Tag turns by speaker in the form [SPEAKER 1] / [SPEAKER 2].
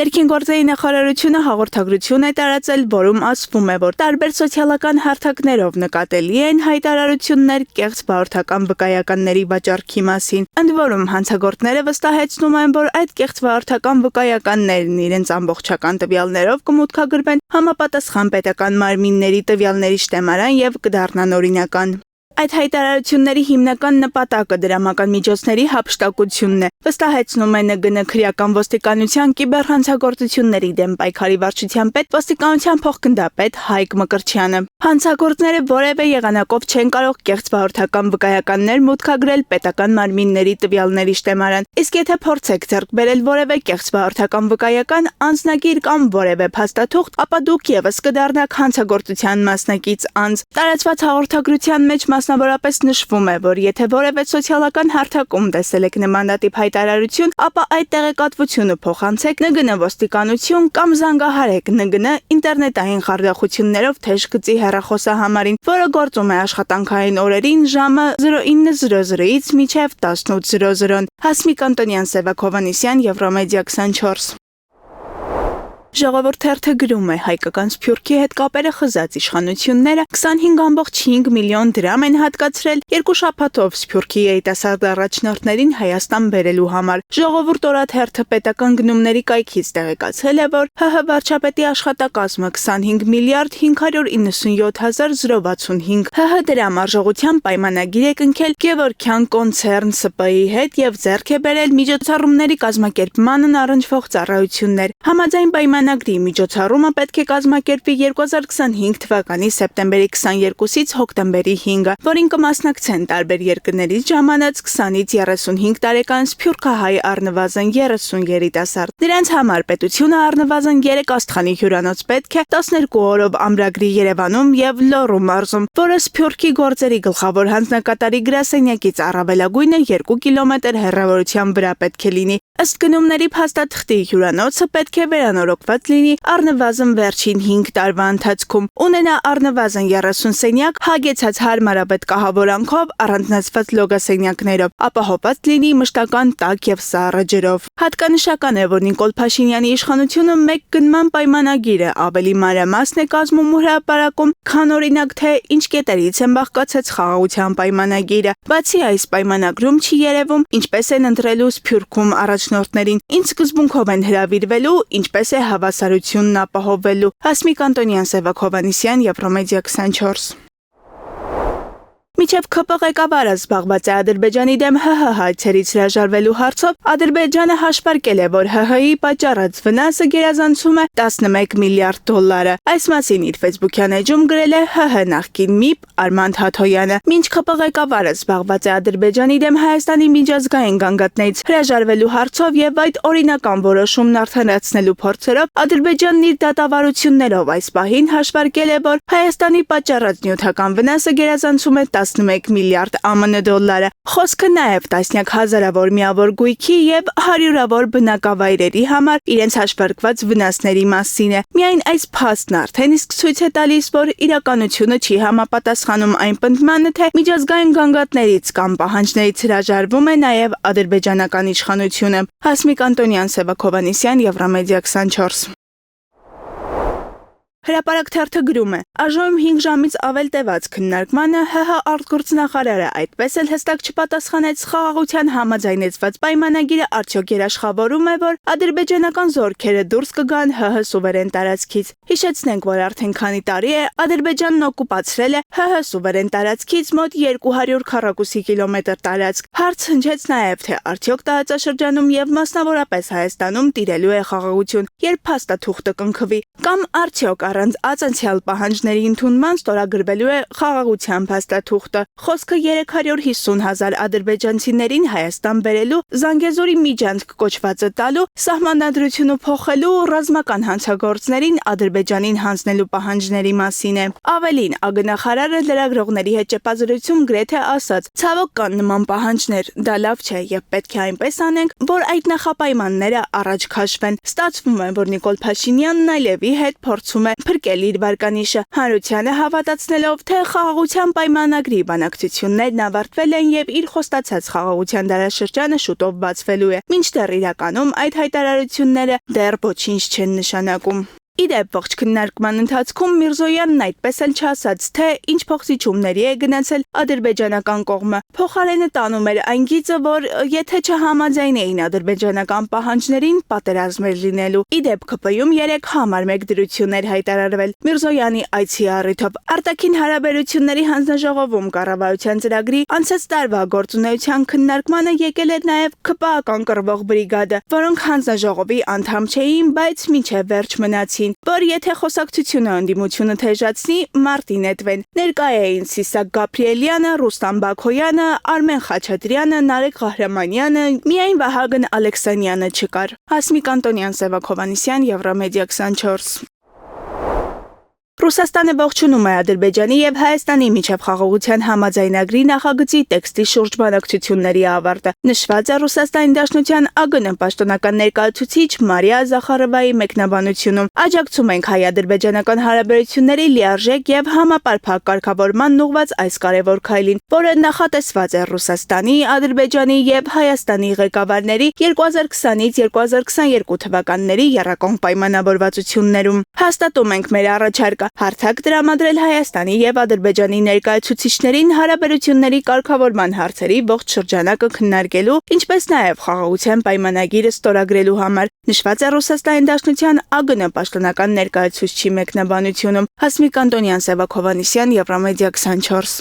[SPEAKER 1] Ներքին գործերի նախարարությունը հաղորդագրություն է տարածել, որում ասվում է, որ տարբեր սոցիալական հարթակներով նկատելի են հայտարարություններ կեղծ վարորդական վկայականների վաճառքի մասին, ընդ որում հանցագործները վստահեցնում են, որ այդ կեղծ վարորդական վկայականներն իրենց ամբողջական տվյալներով կմուտքագրվեն համապատասխան պետական մարմինների տվյալների շտեմարան եւ կդառնան օրինական։ Այդ հայտարարությունների հիմնական նպատակը դրամական միջոցների հափշտակությունն է, վստահեցնում է ՆԳՆ քրեական ոստիկանության կիբերհանցագործությունների դեմ պայքարի վարչության պետ ոստիկանության փոխգնդապետ Հայկ Մկրտչյանը։ Հանցագործները որևէ եղանակով չեն կարող կեղծ վարորդական վկայականներ մուտքագրել պետական մարմինների տվյալների շտեմարան, իսկ եթե փորձեք ձեռք բերել որևէ կեղծ վարորդական վկայական, անձնագիր կամ որևէ փաստաթուղթ, ապա դուք եւս կդառնաք հանցագործության մասնակից անձ։ Տարածված հաղորդագրության մեջ մասնավորապես նշվում է, որ եթե որևէ սոցիալական հարթակում տեսել եք նմանատիպ հայտարարություն, ապա այդ տեղեկատվությունը փոխանցեք ՆԳՆ ոստիկանություն կամ զանգահարեք ՆԳՆ ինտերնետային խարդախություններով թեժ գծի հեռախոսահամարին, որը գործում է աշխատանքային օրերին ժամը 09:00-ից մինչև 18:00։ Հասմիկ Անտոնյան, Սևակ Հովհաննիսյան, Եվրոմեդիա 24։ Ժողովուրդ թերթը գրում է, հայկական սփյուռքի հետ կապերը խզած իշխանությունները 25.5 միլիոն դրամ են հատկացրել 2 շաբաթով Սփյուռքի երիտասարդ առաջնորդներին Հայաստան բերելու համար։ Ժողովուրդ օրաթերթը պետական գնումների կայքից տեղեկացել է, որ ՀՀ վարչապետի աշխատակազմը 25 միլիարդ 597 հազար 065 ՀՀ դրամ արժողությամբ պայմանագիր է կնքել Գևորգյան կոնցեռն ՍՊ-ի հետ եւ ձեռք է բերել միջոցառումների կազմակերպմանն առնչվող ծառայություններ։ Համաձայն պայմանագրի միջոցառումը պետք է կազմակերպվի 2025 թվականի սեպտեմբերի 22-ից հոկտեմբերի 5-ը, որին կմասնակցեն տարբեր երկրներից ժամանած 20-ից 35 տարեկան սփյուռքահայ առնվազն 30 երիտասարդ։ Նրանց համար պետությունը առնվազն 3 աստղանի հյուրանոց պետք է 12 օրով ամրագրի Երևանում եւ Լոռու մարզում, որը Սփյուռքի գործերի գլխավոր հանձնակատարի գրասենյակից առավելագույնը 2 կիլոմետր հեռավորության վրա պետք է լինի։ Ըստ գնումների փաստաթղթի հյուրանոցը պետք է վերանորոգված լինի առնվազն վերջին 5 տարվա ընթացքում, ունենա առնվազն 30 սենյակ, հագեցած հարմարավետ կահավորանքով, առանձնացված լոգասենյակներով, ապահովված լինի մշտական տաք եւ սառը ջրով։ Հատկանշական է, որ Նիկոլ Փաշինյանի իշխանությունը մեկ գնման պայմանագիր է ավելի մանրամասն է կազմում ու հրապարակում, քան օրինակ թե ինչ կետերից են բաղկացած խաղաղության պայմանագիրը։ Բացի այս պայմանագրում չի երևում ինչպես են ընտրելու Սփյուռքում առաջնորդներին, ինչ սկզբունքով են հրավիրվելու, ինչպես է հավասարությունն ապահովվելու։ Հասմիկ Անտոնյան, Սևակ Հովհաննիսյան, Եվրոմեդիա 24։ Միջև ՔՊ ղեկավարը զբաղված է Ադրբեջանի դեմ ՀՀ հայցերից հրաժարվելու հարցով, Ադրբեջանը հաշվարկել է, որ ՀՀ-ի պատճառած վնասը գերազանցում է 11 միլիարդ դոլարը։ Այս մասին իր ֆեյսբուքյան էջում գրել է ՀՀ նախկին ՄԻՊ Արմանդ Հաթոյանը։ Մինչ ՔՊ ղեկավարը զբաղված է Ադրբեջանի դեմ Հայաստանի միջազգային գանգատներից հրաժարվելու հարցով եւ այդ օրինական որոշումն արդարացնելու փորձերով, Ադրբեջանն իր դատավարություններով այս պահին հաշվարկել է, որ Հայաստանի պատճառած նյութական վնասը գերազանցում է 11 միլիարդ ԱՄՆ դոլարը։ Խոսքը նաև տասնյակ հազարավոր միավոր գույքի եւ հարյուրավոր բնակավայրերի համար իրենց հաշվարկված վնասների մասին է։ Միայն այս փաստն արդեն իսկ ցույց է տալիս, որ իրականությունը չի համապատասխանում այն պնդմանը, թե միջազգային գանգատներից կամ պահանջներից հրաժարվում է նաև ադրբեջանական իշխանությունը։ Հասմիկ Անտոնյան, Սևակ Հովհաննիսյան, Եվրոմեդիա 24։ Հրապարակ թերթը գրում է. Աժոյում 5 ժամից ավել տևած քննարկմանը ՀՀ արտգործնախարարը այդպես էլ հստակ չպատասխանեց խաղաղության համաձայնեցված պայմանագիրը արդյոք երաշխավորում է, որ ադրբեջանական զորքերը դուրս կգան ՀՀ սուվերեն տարածքից։ Հիշեցնենք, որ արդեն քանի տարի է Ադրբեջանն օկուպացրել է ՀՀ սուվերեն տարածքից մոտ 200 քառակուսի կիլոմետր տարածք։ Հարց հնչեց նաև, թե արդյոք տարածաշրջանում եւ մասնավորապես Հայաստանում տիրելու է խաղաղություն, երբ փաստաթուղթը կնքվի, կամ արդյոք առանց ածանցյալ պահանջների ընդունման ստորագրվելու է խաղաղության փաստաթուղթը։ Խոսքը 350 հազար ադրբեջանցիներին Հայաստան բերելու, Զանգեզուրի միջանցք կոչվածը տալու, սահմանադրությունը փոխելու, ռազմական հանցագործներին Ադրբեջանին հանձնելու պահանջների մասին է։ Ավելին, ԱԳՆ-նախարարը լրագրողների հետ ճեպազրույցում գրեթե ասաց. «Ցավոք կան նման պահանջներ, դա լավ չէ եւ պետք է այնպես անենք, որ այդ նախապայմանները առաջ քաշվեն»։ Ստացվում է, որ Նիկոլ Փաշինյանն այլևի հետ փորձում է փրկել իր վարկանիշը։ Հարությանը հավատացնելով, թե խաղաղության պայմանագրի բանակցություններն ավարտվել են եւ իր խոստացած խաղաղության դարաշրջանը շուտով բացվելու է։ Մինչդեռ իրականում այդ հայտարարությունները դեռ ոչինչ չեն նշանակում։ Իդեպ ողջ քննարկման ընթացքում Միրզոյանն այդպես էլ չասաց, թե ինչ փոխզիջումների է գնացել ադրբեջանական կողմը։ Փոխարենը տանում էր այն գիծը, որ եթե չհամաձայնեին ադրբեջանական պահանջներին, պատերազմ էր լինելու։ Իդեպ ԿՊ-ում 3 համար մեկ դրություններ հայտարարվել Միրզոյանի այցի առիթով։ Արտաքին հարաբերությունների հանձնաժողովում կառավարության ծրագրի անցած տարվա գործունեության քննարկմանը եկել էր նաև ԿՊԱ-ական կռվող բրիգադը, որոնք հանձնաժողովի անդամ չէին, բայց մինչև վերջ մնացին, որ եթե խոսակցությունը ընդդիմությունը թեժացնի, մարտի նետվեն։ Ներկա էին Սիսակ Գաբրիելյանը, Ռուստամ Բաքոյանը, Արմեն Խաչատրյանը, Նարեկ Ղահրամանյանը, միայն Վահագն Ալեքսանյանը չկար։ Հասմիկ Անտոնյան, Սևակ Հովհաննիսյան, Եվրամեդիա 24։ Ռուսաստանը ողջունում է Ադրբեջանի եւ Հայաստանի միջև խաղաղության համաձայնագրի նախագծի տեքստի շուրջ բանակցությունների ավարտը։ Նշված է Ռուսաստանի Դաշնության ԱԳՆ պաշտոնական ներկայացուցիչ Մարիա Զախարովայի մեկնաբանությունում։ Աջակցում ենք հայ-ադրբեջանական հարաբերությունների լիարժեք եւ համապարփակ կարգավորման ուղղված այս կարևոր քայլին, որը նախատեսված է Ռուսաստանի, Ադրբեջանի եւ Հայաստանի ղեկավարների 2020-ից 2022 թվականների եռակողմ պայմանավորվածություններում։ Հաստատում ենք մեր առաջարկը հարթակ տրամադրել Հայաստանի եւ Ադրբեջանի ներկայացուցիչներին հարաբերությունների կարգավորման հարցերի ողջ շրջանակը քննարկելու, ինչպես նաեւ խաղաղության պայմանագիրը ստորագրելու համար, նշված է Ռուսաստանի Դաշնության ԱԳՆ պաշտոնական ներկայացուցչի մեկնաբանությունում։ Հասմիկ Անտոնյան, Սևակ Հովհաննիսյան, Եվրամեդիա 24։